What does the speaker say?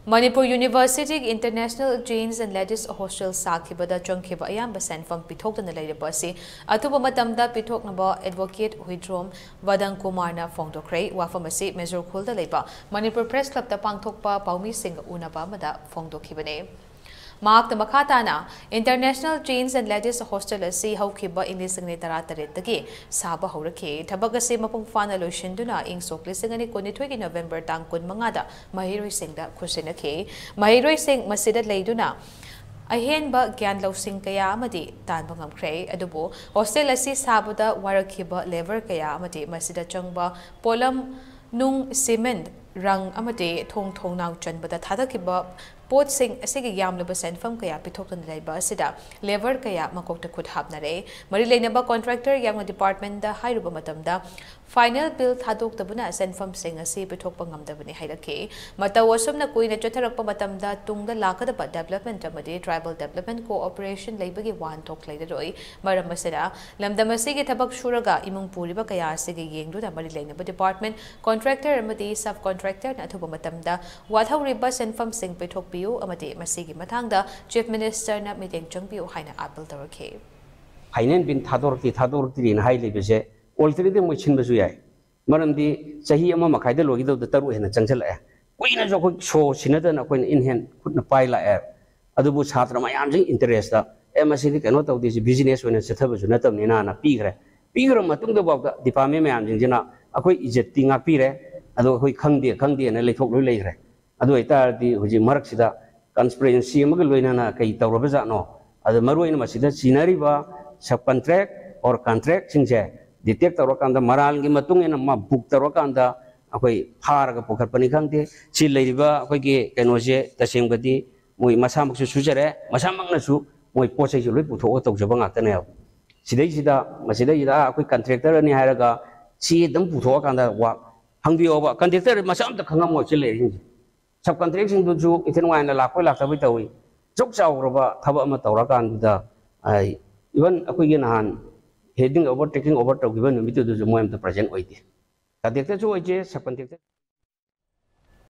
Manipur University International Gents Ladies Hostel sakhibada changkhiba ayamba senpham pithoktana leiriba asi athuba matamda pitoknaba advocate Huidrom Vadang Kumarna phongdokre wafam asi Major Khulda leiba Manipur Press Club ta pangthokpa paumi sing unaba mada phongdokhibane. Mark the Makatana International Gents Ladies Hostel asi haukiba English ni taratare saba horake tabagase mapung fana loishinduna ing soklisingani konithogi November tang kun mangada mahiroi singda khusinake mahiroi sing masida leiduna ahenba gyan lausing kaya amadi tanba ngamkhre adubo hostel asi sabada warakhiba lever kaya amadi masida changba polam nung cement rang amade thong nau chanbada thadakiba pot sing asigi yamlaba senpham kaya pithoktana leiba asida lever kaya makokta khut hapnare mari leinaba contractor yang department da hairuba matamda final bill thadoktabuna senpham sing asi pithokpa ngamdabani hairake mata wasumna kuina chatharakpa matamda tungda lakadaba development amadi tribal development cooperation leibagi wan thok leidaroi maram asida lamdam asigi thabak shuraga imung puriba kaya asigi yengduda mari leinaba department contractor amadi subcontractor na athuba matamda wadhauriba senpham sing pithok amate masigi mathangda Chief Minister na meeting changpiu haina appeal tarake hainen bin thadorti rin haile bese already mo chinbasu yai maramdi sahi ama makhaida logi do taru hena changjal a koina jo ko show sinada na koina in hand khutna paila a adubu chhatra mayam jing interest da masigi kano tawdi si business wena chathabu na tam nina na pigre matung da bawda department mayam jing jina akoi ijat tinga pire adu akoi khangde na leithok loi leire adu itardi huji maraksida conspiracy amag loina kai tawraba jano adu maruina masida sinariba subcontract or contract singje detect tawrakanda maral gi matung ena ma book tawrakanda akoi pharaga pokharpani khangte si leiriba akoi ge kenoje tasengadi moi masamak su sujare masamak na su moi posai su loi putho tawjaba ngakta ne sidai sida masida ida akoi contractor ani haraga si dam putho kanda wa hangbiyoba contractor masam ta khangam mo si leiri subcontracting do ju ithenwaina lakoi laktabai tawi jok chawroba thaba ama tawrakan da ai even akoi ge nahan heading over taking over to given numit do ju moem to present oite ta dekte ju oje subcontractor